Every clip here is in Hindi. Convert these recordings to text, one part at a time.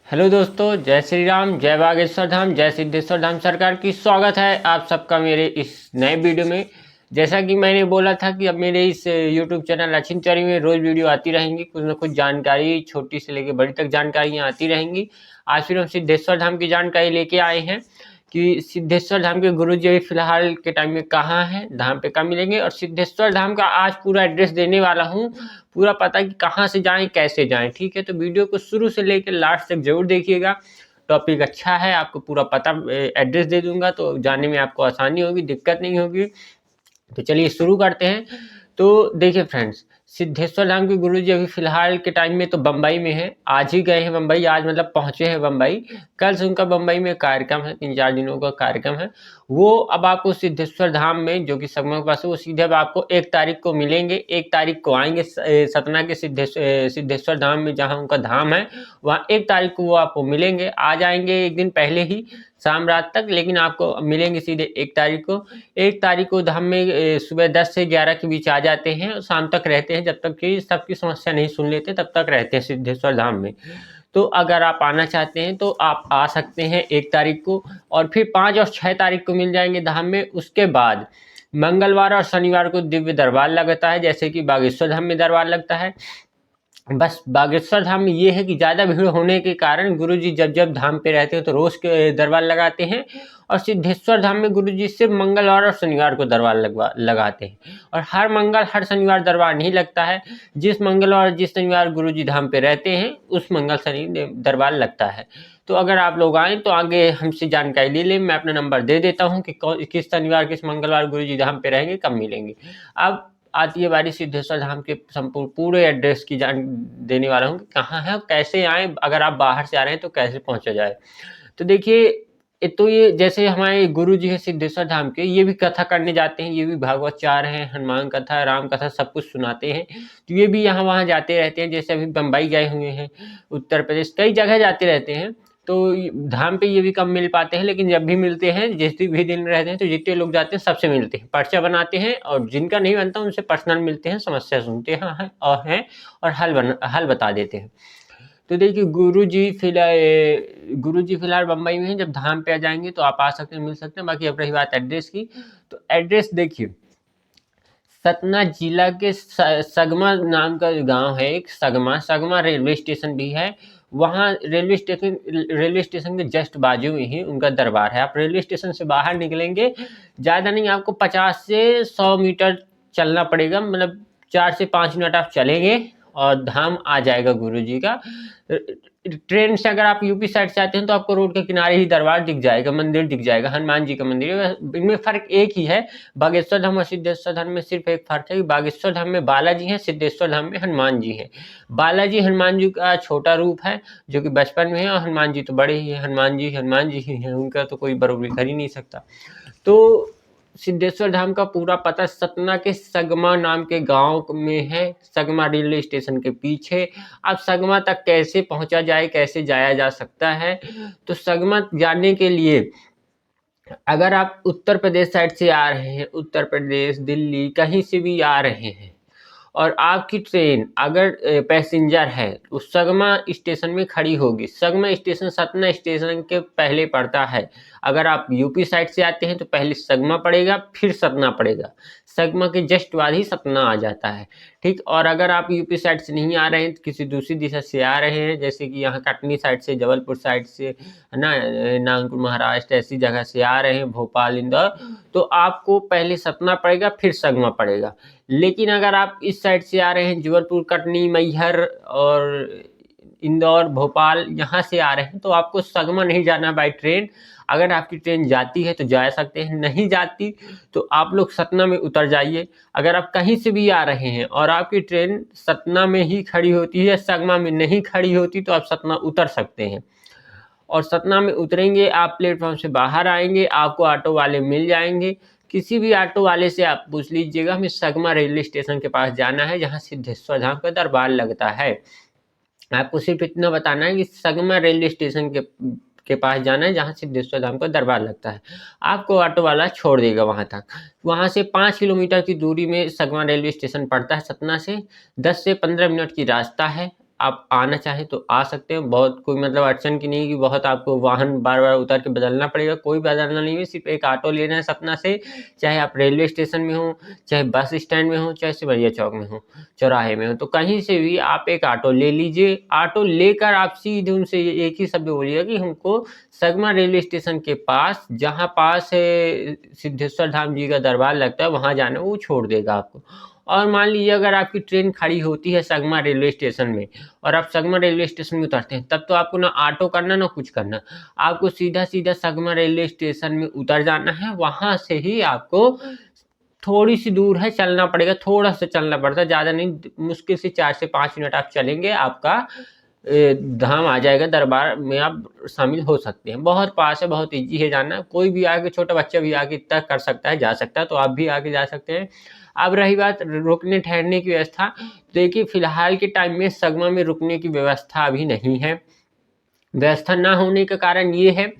हेलो दोस्तों, जय श्री राम, जय बागेश्वर धाम, जय सिद्धेश्वर धाम सरकार की। स्वागत है आप सबका मेरे इस नए वीडियो में। जैसा कि मैंने बोला था कि अब मेरे इस यूट्यूब चैनल अचिंत चौरी में रोज़ वीडियो आती रहेंगी, कुछ ना कुछ जानकारी छोटी से लेकर बड़ी तक जानकारियाँ आती रहेंगी। आज फिर हम सिद्धेश्वर धाम की जानकारी लेके आए हैं कि सिद्धेश्वर धाम के गुरुजी अभी फिलहाल के टाइम में कहाँ हैं, धाम पे कब मिलेंगे, और सिद्धेश्वर धाम का आज पूरा एड्रेस देने वाला हूँ, पूरा पता कि कहाँ से जाएं कैसे जाएं। ठीक है, तो वीडियो को शुरू से लेकर लास्ट तक जरूर देखिएगा। टॉपिक अच्छा है, आपको पूरा पता एड्रेस दे दूंगा तो जाने में आपको आसानी होगी, दिक्कत नहीं होगी। तो चलिए शुरू करते हैं। तो देखिए फ्रेंड्स, सिद्धेश्वर धाम के गुरुजी अभी फिलहाल के टाइम में तो बम्बई में है। आज ही गए हैं बम्बई, आज मतलब पहुंचे हैं बम्बई। कल से उनका बम्बई में कार्यक्रम है, 3-4 दिनों का कार्यक्रम है। वो अब आपको सिद्धेश्वर धाम में, जो कि सगमा के पास है, वो सीधे अब आपको 1 तारीख को मिलेंगे। 1 तारीख को आएंगे सतना के सिद्धेश्वर धाम में, जहाँ उनका धाम है वहाँ 1 तारीख को वो आपको मिलेंगे। आ जाएंगे एक दिन पहले ही शाम रात तक, लेकिन आपको मिलेंगे सीधे 1 तारीख को। 1 तारीख को धाम में सुबह 10 से 11 के बीच आ जाते हैं और शाम तक रहते हैं, जब तक कि सबकी समस्या नहीं सुन लेते तब तक रहते हैं सिद्धेश्वर धाम में। तो अगर आप आना चाहते हैं तो आप आ सकते हैं 1 तारीख को, और फिर 5 और 6 तारीख को मिल जाएंगे धाम में। उसके बाद मंगलवार और शनिवार को दिव्य दरबार लगता है, जैसे कि बागेश्वर धाम में दरबार लगता है। बस बागेश्वर धाम में ये है कि ज़्यादा भीड़ होने के कारण गुरुजी जब जब धाम पे रहते हैं तो रोज़ के दरबार लगाते हैं, और सिद्धेश्वर धाम में गुरुजी सिर्फ मंगलवार और शनिवार को दरबार लगाते हैं। और हर मंगल हर शनिवार दरबार नहीं लगता है। जिस मंगलवार जिस शनिवार गुरुजी धाम पे रहते हैं उस मंगल शनि दरबार लगता है। तो अगर आप लोग आएँ तो आगे हमसे जानकारी ले लें। मैं अपना नंबर दे देता हूँ कि किस शनिवार किस मंगलवार गुरुजी धाम पे रहेंगे, कब मिलेंगे। अब आती है बारी सिद्धेश्वर धाम के संपूर्ण पूरे एड्रेस की जान देने वाला हूँ कि कहाँ है, कैसे आएँ, अगर आप बाहर से आ रहे हैं तो कैसे पहुँचा जाए। तो देखिए, तो ये जैसे हमारे गुरुजी हैं सिद्धेश्वर धाम के, ये भी कथा करने जाते हैं, ये भी भागवतचार हैं, हनुमान कथा, राम कथा सब कुछ सुनाते हैं। तो ये भी यहाँ वहाँ जाते रहते हैं, जैसे अभी बम्बई गए हुए हैं, उत्तर प्रदेश, कई जगह जाते रहते हैं। तो धाम पे ये भी कम मिल पाते हैं, लेकिन जब भी मिलते हैं, जिस भी दिन रहते हैं, तो जितने लोग जाते हैं सबसे मिलते हैं, पर्चा बनाते हैं, और जिनका नहीं बनता उनसे पर्सनल मिलते हैं, समस्या सुनते हैं और हल बता देते हैं। तो देखिए, गुरुजी फिलहाल बम्बई में हैं। जब धाम पे आ जाएंगे तो आप आ सकते हैं, मिल सकते हैं। बाकी अब रही बात एड्रेस की, तो एड्रेस देखिए, सतना जिला के सगमा नाम का गांव है एक, सगमा रेलवे स्टेशन भी है। वहाँ रेलवे स्टेशन के जस्ट बाजू में ही उनका दरबार है। आप रेलवे स्टेशन से बाहर निकलेंगे, ज़्यादा नहीं, आपको 50 से 100 मीटर चलना पड़ेगा, मतलब 4 से 5 मिनट आप चलेंगे और धाम आ जाएगा गुरुजी का। ट्रेन से अगर आप यूपी साइड से आते हैं तो आपको रोड के किनारे ही दरबार दिख जाएगा, मंदिर दिख जाएगा, हनुमान जी का मंदिर है। इनमें फ़र्क एक ही है, बागेश्वर धाम और सिद्धेश्वर धाम में सिर्फ एक फ़र्क है कि बागेश्वर धाम में बालाजी हैं, सिद्धेश्वर धाम में हनुमान जी हैं। बालाजी हनुमान जी का छोटा रूप है जो कि बचपन में है, और हनुमान जी तो बड़े ही हैं, हनुमान जी ही हैं, उनका तो कोई बरोबरी कर ही नहीं सकता। तो सिद्धेश्वर धाम का पूरा पता सतना के सगमा नाम के गांव में है, सगमा रेलवे स्टेशन के पीछे। अब सगमा तक कैसे पहुंचा जाए, कैसे जाया जा सकता है, तो सगमा जाने के लिए अगर आप उत्तर प्रदेश साइड से आ रहे हैं, उत्तर प्रदेश, दिल्ली, कहीं से भी आ रहे हैं, और आपकी ट्रेन अगर पैसेंजर है तो सगमा स्टेशन में खड़ी होगी। सगमा स्टेशन सतना स्टेशन के पहले पड़ता है। अगर आप यूपी साइड से आते हैं तो पहले सगमा पड़ेगा, फिर सतना पड़ेगा। सगमा के जस्ट बाद ही सतना आ जाता है, ठीक। और अगर आप यूपी साइड से नहीं आ रहे हैं, किसी दूसरी दिशा से आ रहे हैं, जैसे कि यहाँ कटनी साइड से, जबलपुर साइड से, है ना, नागपुर महाराष्ट्र, ऐसी जगह से आ रहे हैं, भोपाल, इंदौर, तो आपको पहले सतना पड़ेगा, फिर सगमा पड़ेगा। लेकिन अगर आप इस साइड से आ रहे हैं, जबलपुर, कटनी, मैहर और इंदौर, भोपाल, यहाँ से आ रहे हैं, तो आपको सगमा नहीं जाना बाई ट्रेन। अगर आपकी ट्रेन जाती है तो जा सकते हैं, नहीं जाती तो आप लोग सतना में उतर जाइए। अगर आप कहीं से भी आ रहे हैं और आपकी ट्रेन सतना में ही खड़ी होती है, सगमा में नहीं खड़ी होती, तो आप सतना उतर सकते हैं। और सतना में उतरेंगे, आप प्लेटफॉर्म से बाहर आएंगे, आपको ऑटो वाले मिल जाएंगे। किसी भी ऑटो वाले से आप पूछ लीजिएगा, हमें सगमा रेलवे स्टेशन के पास जाना है, जहाँ सिद्धेश्वर धाम का दरबार लगता है। आपको सिर्फ इतना बताना है कि सगमा रेलवे स्टेशन के पास जाना है, जहाँ सिद्धेश्वर धाम का दरबार लगता है। आपको ऑटो वाला छोड़ देगा वहाँ तक। वहाँ से 5 किलोमीटर की दूरी में सगमा रेलवे स्टेशन पड़ता है। सतना से 10 से 15 मिनट की रास्ता है। आप आना चाहें तो आ सकते हैं। बहुत कोई मतलब अड़चन की नहीं कि बहुत आपको वाहन बार-बार उतर के बदलना पड़ेगा, कोई बदलना नहीं है, सिर्फ़ एक ऑटो लेना है सतना से, चाहे आप रेलवे स्टेशन में हो, चाहे बस स्टैंड में हो, चाहे सिमरिया चौक में हो, चौराहे में हो, तो कहीं से भी आप एक ऑटो ले लीजिए। ऑटो लेकर आप सीधे उनसे एक ही शब्द बोलिएगा कि हमको सगमा रेलवे स्टेशन के पास, जहाँ पास सिद्धेश्वर धाम जी का दरबार लगता है, वहाँ जाना है, वो छोड़ देगा आपको। और मान लीजिए अगर आपकी ट्रेन खड़ी होती है सगमा रेलवे स्टेशन में और आप सगमा रेलवे स्टेशन में उतरते हैं, तब तो आपको ना ऑटो करना ना कुछ करना, आपको सीधा-सीधा सगमा रेलवे स्टेशन में उतर जाना है। वहाँ से ही आपको थोड़ी-सी दूर है, चलना पड़ेगा, थोड़ा-सा चलना पड़ता है, ज़्यादा नहीं, मुश्किल से 4 से 5 मिनट आप चलेंगे, आपका धाम आ जाएगा, दरबार में आप शामिल हो सकते हैं। बहुत पास है, बहुत ईज़ी है जाना, कोई भी आके, छोटा बच्चा भी आके इतना कर सकता है, जा सकता है, तो आप भी आके जा सकते हैं। अब रही बात रुकने ठहरने की व्यवस्था, देखिए फ़िलहाल के टाइम में सगमा में रुकने की व्यवस्था अभी नहीं है। व्यवस्था ना होने का कारण ये है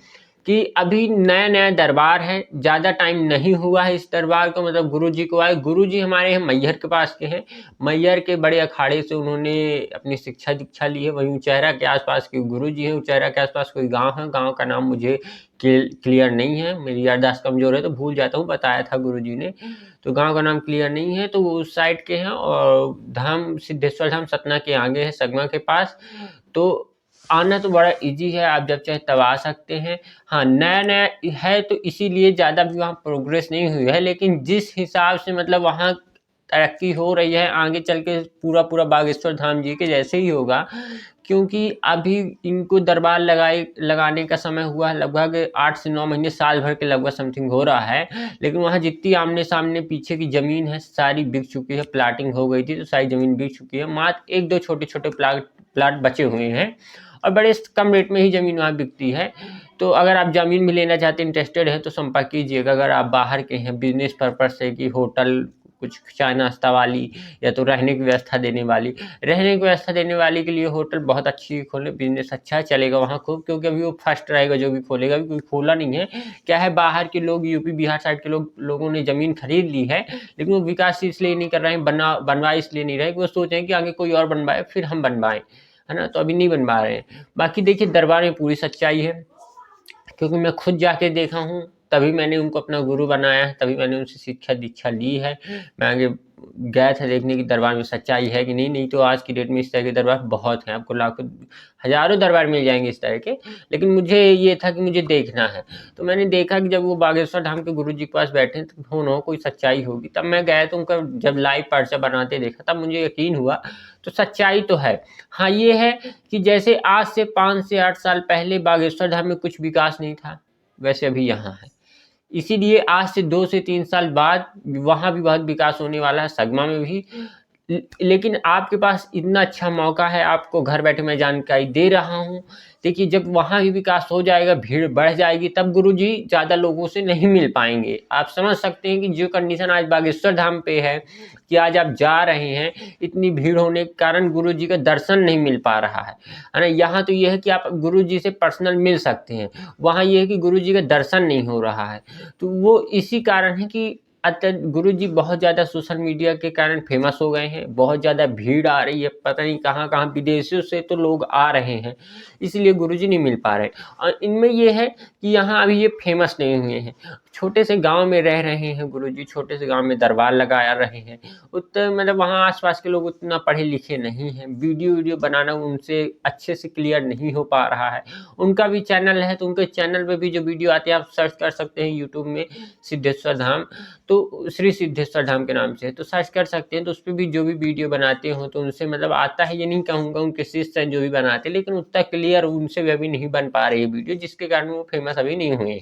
कि अभी नया-नया दरबार है, ज़्यादा टाइम नहीं हुआ है इस दरबार को, मतलब गुरुजी को आए। गुरुजी हमारे यहाँ मैहर के पास के हैं, मैहर के बड़े अखाड़े से उन्होंने अपनी शिक्षा-दीक्षा ली है। वहीं उचैहरा के आस-पास के गुरुजी हैं, उचैहरा के आस-पास कोई गाँव है, गाँव का नाम मुझे क्लियर नहीं है, मेरी याददाश्त कमज़ोर है तो भूल जाता हूँ, बताया था गुरुजी ने, तो गाँव का नाम क्लियर नहीं है, तो वो उस साइड के हैं और धाम सिद्धेश्वर धाम सतना के आगे है, सगमा के पास। तो आना तो बड़ा ईज़ी है, आप जब चाहे तब आ सकते हैं। हाँ, नया-नया है तो इसीलिए ज़्यादा भी वहाँ प्रोग्रेस नहीं हुई है, लेकिन जिस हिसाब से मतलब वहाँ तरक्की हो रही है, आगे चल के पूरा-पूरा बागेश्वर धाम जी के जैसे ही होगा, क्योंकि अभी इनको दरबार लगाने का समय हुआ है लगभग 8 से 9 महीने, साल भर के लगभग समथिंग हो रहा है। लेकिन वहाँ जितनी आमने-सामने पीछे की ज़मीन है, सारी बिक चुकी है, प्लॉटिंग हो गई थी, तो सारी ज़मीन बिक चुकी है। मात्र 1-2 छोटे-छोटे प्लाट बचे हुए हैं और बड़े कम रेट में ही ज़मीन वहाँ बिकती है। तो अगर आप ज़मीन भी लेना चाहते हैं, इंटरेस्टेड हैं, तो संपर्क कीजिएगा। अगर आप बाहर के हैं, बिज़नेस पर्पज़ से, कि होटल, कुछ चाय नाश्ता वाली, या तो रहने की व्यवस्था देने वाली। रहने की व्यवस्था देने वाली के लिए होटल बहुत अच्छी खोलें, बिज़नेस अच्छा चलेगा वहाँ खूब, क्योंकि अभी वो फर्स्ट रहेगा जो भी खोलेगा, अभी कोई खोला नहीं है। क्या है, बाहर के लोग, यूपी, बिहार साइड के लोगों ने ज़मीन खरीद ली है, लेकिन वो विकास इसलिए नहीं कर रहे हैं, बनवा इसलिए नहीं रहे कि वो सोच रहे हैं कि आगे कोई और बनवाए, फिर हम बनवाएँ, है ना? तो अभी नहीं बनवा रहे हैं। बाकी देखिए, दरबार में पूरी सच्चाई है, क्योंकि मैं खुद जाके देखा हूँ, तभी मैंने उनको अपना गुरु बनाया है, तभी मैंने उनसे शिक्षा-दीक्षा ली है। मैं आगे गया था देखने कि दरबार में सच्चाई है कि नहीं, नहीं तो आज की डेट में इस तरह के दरबार बहुत हैं, आपको लाखों, हज़ारों दरबार मिल जाएँगे इस तरह के। लेकिन मुझे ये था कि मुझे देखना है, तो मैंने देखा कि जब वो बागेश्वर धाम के गुरुजी के पास बैठे हैं, तो हो ना हो कोई सच्चाई होगी। तब मैं गया तो उनका जब लाइव पर्चा बनाते देखा, तब मुझे यकीन हुआ, तो सच्चाई तो है। हाँ, ये है कि जैसे आज से 5 से 8 साल पहले बागेश्वर धाम में कुछ विकास नहीं था, वैसे अभी यहाँ है। इसीलिए आज से 2 से 3 साल बाद वहाँ भी बहुत विकास होने वाला है, सगमा में भी। लेकिन आपके पास इतना अच्छा मौका है, आपको घर बैठे मैं जानकारी दे रहा हूँ। देखिए, जब वहाँ भी विकास हो जाएगा, भीड़ बढ़ जाएगी, तब गुरुजी ज़्यादा लोगों से नहीं मिल पाएँगे। आप समझ सकते हैं कि जो कंडीशन आज बागेश्वर धाम पे है, कि आज आप जा रहे हैं, इतनी भीड़ होने के कारण गुरुजी का दर्शन नहीं मिल पा रहा है ना? यहाँ तो ये है कि आप गुरुजी से पर्सनल मिल सकते हैं, वहाँ ये है कि गुरुजी का दर्शन नहीं हो रहा है। तो वो इसी कारण है कि गुरुजी बहुत ज़्यादा सोशल मीडिया के कारण फ़ेमस हो गए हैं, बहुत ज़्यादा भीड़ आ रही है, पता नहीं कहाँ-कहाँ विदेशों से तो लोग आ रहे हैं, इसलिए गुरुजी नहीं मिल पा रहे। और इनमें ये है कि यहाँ अभी ये फ़ेमस नहीं हुए हैं। छोटे से गाँव में रह रहे हैं गुरुजी, छोटे से गाँव में दरबार लगा रहे हैं। मतलब वहाँ आस-पास के लोग उतना पढ़े-लिखे नहीं हैं, वीडियो बनाना उनसे अच्छे से क्लियर नहीं हो पा रहा है। उनका भी चैनल है, तो उनके चैनल पे भी जो वीडियो आते हैं, आप सर्च कर सकते हैं यूट्यूब में, सिद्धेश्वर धाम, तो श्री सिद्धेश्वर धाम के नाम से, तो सर्च कर सकते हैं, तो उसपे भी जो भी वीडियो बनाते हो, तो उनसे मतलब आता है, ये नहीं कहूँगा, उनके शिष्य हैं जो भी बनाते हैं, लेकिन उतना क्लियर उनसे भी अभी नहीं बन पा रही है वीडियो, जिसके कारण वो फ़ेमस अभी नहीं हुए।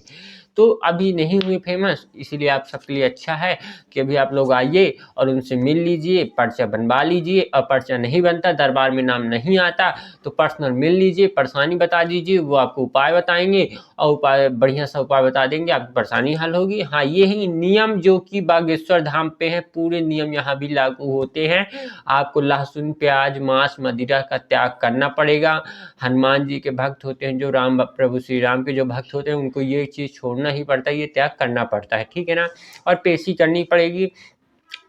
तो अभी नहीं हुए फ़ेमस, इसीलिए आप सबके लिए अच्छा है कि अभी आप लोग आइए और उनसे मिल लीजिए, पर्चा बनवा लीजिए, और पर्चा नहीं बनता, दरबार में नाम नहीं आता, तो पर्सनल मिल लीजिए, परेशानी बता दीजिए, वो आपको उपाय बताएँगे, और उपाय बढ़िया सा उपाय बता देंगे, आपकी परेशानी हल होगी। हाँ, ये है नियम जो कि बागेश्वर धाम पे हैं, पूरे नियम यहाँ भी लागू होते हैं। आपको लहसुन, प्याज, मांस, मदिरा का त्याग करना पड़ेगा। हनुमान जी के भक्त होते हैं, जो प्रभु श्री राम के जो भक्त होते हैं, उनको ये चीज़ छोड़ना ही पड़ता है, ये त्याग करना पड़ता है, ठीक है ना? और पेशी करनी पड़ेगी।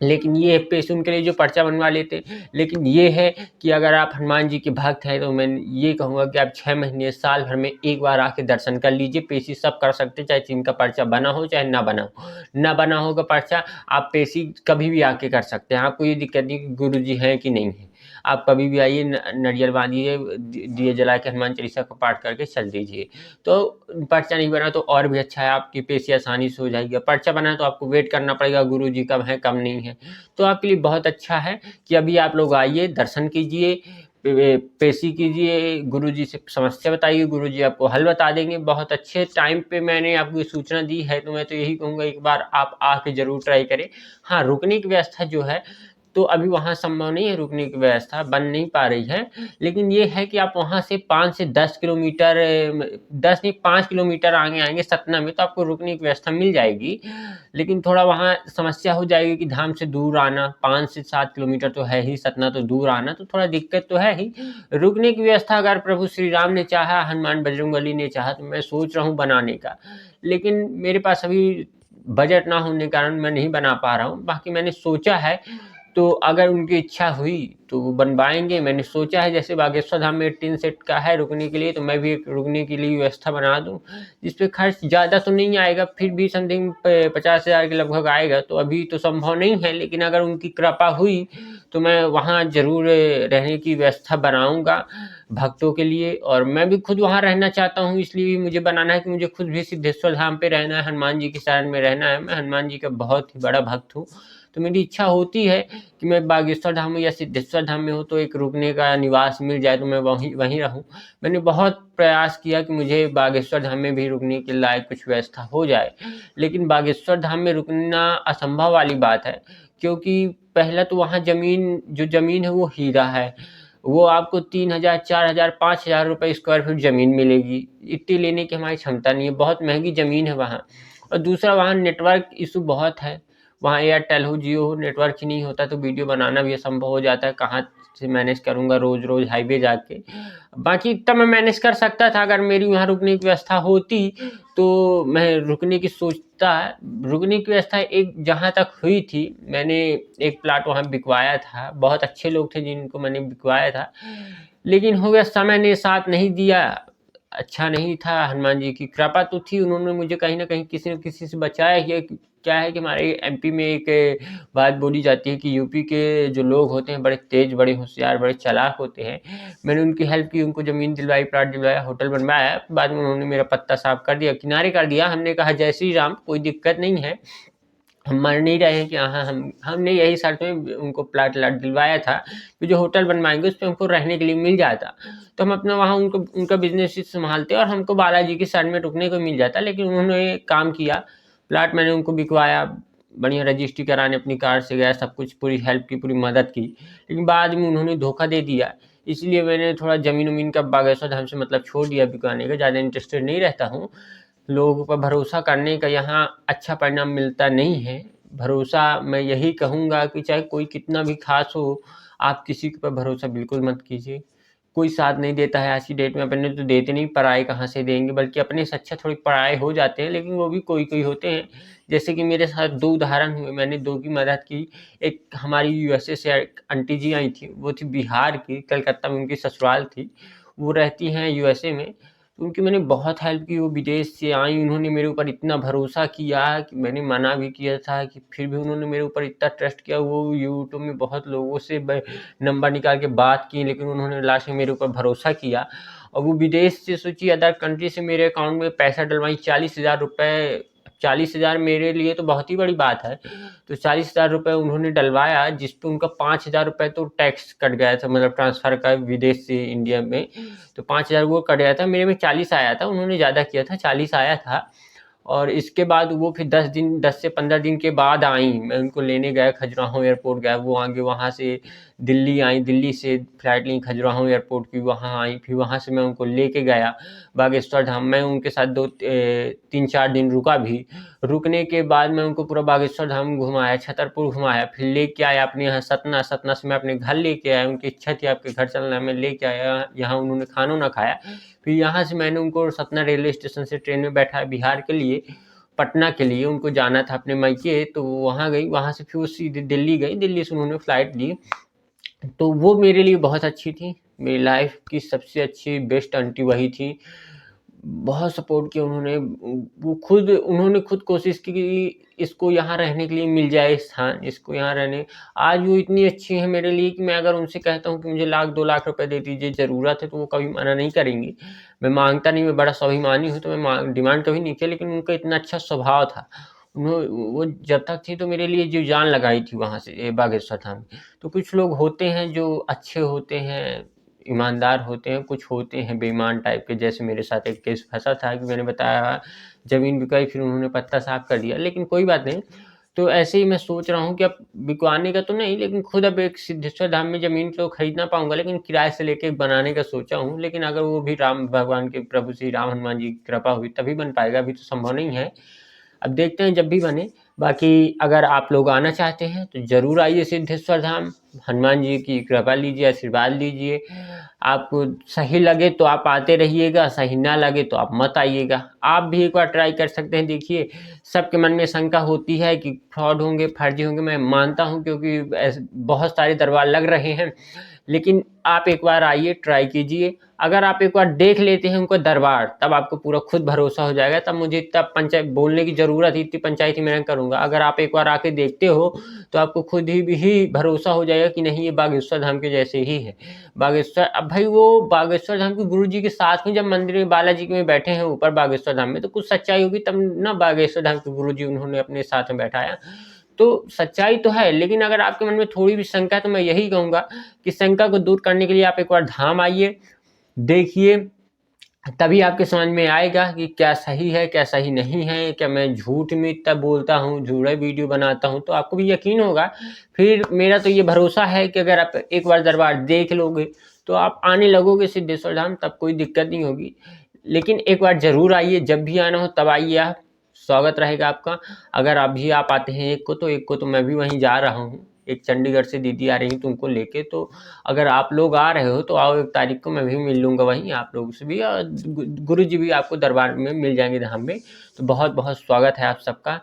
लेकिन ये पैसे उनके लिए जो पर्चा बनवा लेते। लेकिन ये है कि अगर आप हनुमान जी के भक्त हैं तो मैं ये कहूँगा कि आप 6 महीने साल भर में एक बार आके दर्शन कर लीजिए। पेशी सब कर सकते, चाहे जिनका पर्चा बना हो चाहे ना बना हो। ना बना होगा पर्चा, आप पेशी कभी भी आके कर सकते हैं। आपको ये दिक्कत नहीं कि गुरु जी हैं कि नहीं है। आप कभी भी आइए, नारियल बांधिए, दिए जला के हनुमान चालीसा का पाठ करके चल दीजिए। तो पर्चा नहीं बना तो और भी अच्छा है, आपकी पेशी आसानी से हो जाएगी। पर्चा बना है तो आपको वेट करना पड़ेगा गुरु जी कब है कब नहीं है। तो आपके लिए बहुत अच्छा है कि अभी आप लोग आइए, दर्शन कीजिए, पेशी कीजिए, गुरु जी से समस्या बताइए, गुरु जी आपको हल बता देंगे। बहुत अच्छे टाइम पे मैंने आपको ये सूचना दी है, तो मैं तो यही कहूँगा एक बार आप आके ज़रूर ट्राई करें। हाँ, रुकने की व्यवस्था जो है तो अभी वहाँ संभव नहीं है, रुकने की व्यवस्था बन नहीं पा रही है। लेकिन ये है कि आप वहाँ से 5 से 10 किलोमीटर 10 नहीं 5 किलोमीटर आगे आएँगे सतना में, तो आपको रुकने की व्यवस्था मिल जाएगी। लेकिन थोड़ा वहाँ समस्या हो जाएगी कि धाम से दूर आना, 5 से 7 किलोमीटर तो है ही, सतना तो दूर आना, तो थोड़ा दिक्कत तो है ही। रुकने की व्यवस्था अगर प्रभु श्री राम ने चाहा, हनुमान बजरंगबली ने चाहा, तो मैं सोच रहा हूँ बनाने का। लेकिन मेरे पास अभी बजट ना होने के कारण मैं नहीं बना पा रहा हूँ। बाकी मैंने सोचा है, तो अगर उनकी इच्छा हुई तो वो बनवाएँगे। मैंने सोचा है जैसे बागेश्वर धाम में टिन सेट का है रुकने के लिए, तो मैं भी एक रुकने के लिए व्यवस्था बना दूँ, जिस पे खर्च ज़्यादा तो नहीं आएगा, फिर भी समथिंग 50,000 के लगभग आएगा। तो अभी तो संभव नहीं है, लेकिन अगर उनकी कृपा हुई तो मैं वहाँ ज़रूर रहने की व्यवस्था बनाऊँगा भक्तों के लिए। और मैं भी खुद वहाँ रहना चाहता हूँ, इसलिए भी मुझे बनाना है कि मुझे खुद भी सिद्धेश्वर धाम पे रहना है, हनुमान जी की शरण में रहना है। मैं हनुमान जी का बहुत ही बड़ा भक्त हूँ, तो मेरी इच्छा होती है कि मैं बागेश्वर धाम में या सिद्धेश्वर धाम में हूँ तो एक रुकने का निवास मिल जाए तो मैं वहीं रहूँ। मैंने बहुत प्रयास किया कि मुझे बागेश्वर धाम में भी रुकने के लायक कुछ व्यवस्था हो जाए, लेकिन बागेश्वर धाम में रुकना असंभव वाली बात है, क्योंकि पहला तो वहाँ जो ज़मीन है वो हीरा है। वो आपको 3,000, 4,000, 5,000 रुपए स्क्वायर फीट ज़मीन मिलेगी। इतनी लेने की हमारी क्षमता नहीं है, बहुत महँगी ज़मीन है वहाँ। और दूसरा वहाँ नेटवर्क इश्यू बहुत है। वहाँ एयरटेल हो, जियो हो, नेटवर्क ही नहीं होता तो वीडियो बनाना भी असंभव हो जाता है। कहाँ से मैनेज करूँगा रोज़-रोज़ हाईवे जाके। बाकी इतना मैं मैनेज कर सकता था अगर मेरी वहाँ रुकने की व्यवस्था होती, तो मैं रुकने की सोचता। रुकने की व्यवस्था एक जहाँ तक हुई थी, मैंने एक प्लॉट वहाँ बिकवाया था। बहुत अच्छे लोग थे जिनको मैंने बिकवाया था, लेकिन हो गया समय ने साथ नहीं दिया। अच्छा नहीं था, हनुमान जी की कृपा तो थी, उन्होंने मुझे कहीं न कहीं किसी न किसी से बचाया ही है। क्या है कि हमारे एमपी में एक बात बोली जाती है कि यूपी के जो लोग होते हैं बड़े तेज़, बड़े होशियार, बड़े चालाक होते हैं। मैंने उनकी हेल्प की, उनको ज़मीन दिलवाई, प्लॉट दिलवाया, होटल बनवाया। बाद में उन्होंने मेरा पत्ता साफ कर दिया, किनारे कर दिया। हमने कहा जय श्री राम, कोई दिक्कत नहीं है। हम मर नहीं रहे हैं कि हाँ, हमने यही शर्त में उनको प्लॉट दिलवाया था कि जो होटल बनवाएँगे उसपे हमको रहने के लिए मिल जाता। तो हम अपना वहाँ उनका बिज़नेस संभालते और हमको बालाजी की शरण में रुकने को मिल जाता। लेकिन उन्होंने काम किया, प्लॉट मैंने उनको बिकवाया, बढ़िया रजिस्ट्री कराने अपनी कार से गया, सब कुछ पूरी हेल्प की, पूरी मदद की। लेकिन बाद में उन्होंने धोखा दे दिया, इसलिए मैंने थोड़ा ज़मीन-वमीन का बागेश्वर धाम से मतलब छोड़ दिया बिकवाने का, ज़्यादा इंटरेस्टेड नहीं रहता हूँ। लोगों पर भरोसा करने का यहाँ अच्छा परिणाम मिलता नहीं है। भरोसा मैं यही कहूँगा कि चाहे कोई कितना भी ख़ास हो, आप किसी के पर भरोसा बिल्कुल मत कीजिए। कोई साथ नहीं देता है आज की डेट में, अपने तो देते नहीं, पराए कहाँ से देंगे, बल्कि अपने से अच्छा थोड़ी पराए हो जाते हैं, लेकिन वो भी कोई-कोई होते हैं। जैसे कि मेरे साथ 2 उदाहरण हुए, मैंने 2 की मदद की। एक हमारी यूएसए से एक आंटी जी आई थी, वो थी बिहार की, कलकत्ता में उनकी ससुराल थी। वो रहती हैं यूएसए में। उनकी मैंने बहुत हेल्प की, वो विदेश से आई, उन्होंने मेरे ऊपर इतना भरोसा किया कि मैंने मना भी किया था कि फिर भी उन्होंने मेरे ऊपर इतना ट्रस्ट किया। वो यूट्यूब में बहुत लोगों से नंबर निकाल के बात की, लेकिन उन्होंने लास्ट में मेरे ऊपर भरोसा किया। और वो विदेश से सोचिए अदर कंट्री से मेरे अकाउंट में पैसा डलवाई, 40,000 रुपये। 40,000 मेरे लिए तो बहुत ही बड़ी बात है। तो 40,000 रुपये उन्होंने डलवाया, जिस पे उनका 5,000 रुपये तो टैक्स कट गया था, मतलब ट्रांसफ़र का विदेश से इंडिया में। तो 5,000 वो कट गया था, मेरे में 40 आया था, उन्होंने ज़्यादा किया था, 40 आया था। और इसके बाद वो फिर 10 से 15 दिन के बाद आईं, मैं उनको लेने गया, खजुराहो एयरपोर्ट गया, वो आगे वहाँ से दिल्ली आईं, दिल्ली से फ्लाइट ली खजुराहो एयरपोर्ट की, वहाँ आईं, फिर वहाँ से मैं उनको लेके गया बागेश्वर धाम। मैं उनके साथ 3-4 दिन रुका भी। रुकने के बाद मैं उनको पूरा बागेश्वर धाम घुमाया, छतरपुर घुमाया, फिर लेके आया अपने यहाँ सतना। सतना से मैं अपने घर लेके आया, उनकी इच्छा थी आपके घर चलना, मैं लेके आया। यहाँ उन्होंने खाना ना खाया। फिर यहाँ से मैंने उनको सतना रेलवे स्टेशन से ट्रेन में बैठाया बिहार के लिए। पटना के लिए, उनको जाना था अपने मायके, तो वहाँ गई, वहाँ से फिर वो सीधे दिल्ली गई, दिल्ली से उन्होंने फ़्लाइट ली। तो वो मेरे लिए बहुत अच्छी थी, मेरी लाइफ़ की सबसे अच्छी बेस्ट आंटी वही थी। बहुत सपोर्ट किया उन्होंने, उन्होंने खुद कोशिश की कि इसको यहाँ रहने के लिए मिल जाए स्थान, इसको यहाँ रहने। आज वो इतनी अच्छी हैं मेरे लिए कि मैं अगर उनसे कहता हूँ कि मुझे 2 लाख रुपए दे दीजिए, ज़रूरत है, तो वो कभी मना नहीं करेंगी। मैं माँगता नहीं, मैं बड़ा स्वाभिमानी हूँ, तो मैं डिमांड कभी नहीं किया, लेकिन उनका इतना अच्छा स्वभाव था। वो जब तक थी तो मेरे लिए जी-जान लगाई थी वहाँ से बागेश्वर धाम। तो कुछ लोग होते हैं जो अच्छे होते हैं, ईमानदार होते हैं, कुछ होते हैं बेईमान टाइप के, जैसे मेरे साथ एक केस फँसा था कि मैंने बताया, ज़मीन बिकवाई, फिर उन्होंने पत्ता साफ कर दिया, लेकिन कोई बात नहीं। तो ऐसे ही मैं सोच रहा हूँ कि अब बिकवाने का तो नहीं, लेकिन खुद अब एक सिद्धेश्वर धाम में ज़मीन तो खरीद ना पाऊँगा, लेकिन किराए से लेके बनाने का सोचा हूँ। लेकिन अगर वो भी राम भगवान के, प्रभु श्री राम हनुमान जी की कृपा हुई तभी बन पाएगा, अभी तो संभव नहीं है। अब देखते हैं जब भी बने। बाकी अगर आप लोग आना चाहते हैं तो ज़रूर आइए सिद्धेश्वर धाम, हनुमान जी की कृपा लीजिए, आशीर्वाद लीजिए। आपको सही लगे तो आप आते रहिएगा, सही ना लगे तो आप मत आइएगा। आप भी एक बार ट्राई कर सकते हैं। देखिए, सबके मन में शंका होती है कि फ्रॉड होंगे, फर्जी होंगे, मैं मानता हूँ, क्योंकि ऐसे बहुत सारे दरबार लग रहे हैं। लेकिन आप एक बार आइए, ट्राई कीजिए। अगर आप एक बार देख लेते हैं उनका दरबार, तब आपको पूरा खुद भरोसा हो जाएगा। तब मुझे इतना पंचायत बोलने की ज़रूरत ही, इतनी पंचायती मैं नहीं करूँगा। अगर आप एक बार आके देखते हो तो आपको खुद ही भरोसा हो जाएगा कि नहीं, ये बागेश्वर धाम के जैसे ही है। बागेश्वर, अब भाई वो बागेश्वर धाम के गुरु जी के साथ में जब मंदिर में बालाजी के में बैठे हैं ऊपर बागेश्वर धाम में, तो कुछ सच्चाई होगी तब ना बागेश्वर धाम के गुरु जी उन्होंने अपने साथ में बैठाया। तो सच्चाई तो है, लेकिन अगर आपके मन में थोड़ी भी शंका है तो मैं यही कहूँगा कि शंका को दूर करने के लिए आप एक बार धाम आइए, देखिए, तभी आपके समझ में आएगा कि क्या सही है, क्या सही नहीं है, क्या मैं झूठ में इतना बोलता हूँ, झूठा वीडियो बनाता हूँ, तो आपको भी यकीन होगा। फिर मेरा तो ये भरोसा है कि अगर आप एक बार दरबार देख लोगे, तो आप आने लगोगे सिद्धेश्वर धाम, तब कोई दिक्कत नहीं होगी। लेकिन एक बार ज़रूर आइए, जब भी आना हो तब आइए आप, स्वागत रहेगा आपका। अगर अभी आप आते हैं एक को तो मैं भी वहीं जा रहा हूँ। एक चंडीगढ़ से दीदी आ रही हैं तो उनको लेके, तो अगर आप लोग आ रहे हो तो आओ, 1 तारीख को मैं भी मिल लूँगा वहीं आप लोगों से भी, और गुरु जी भी आपको दरबार में मिल जाएँगे धाम में। तो बहुत-बहुत स्वागत है आप सबका।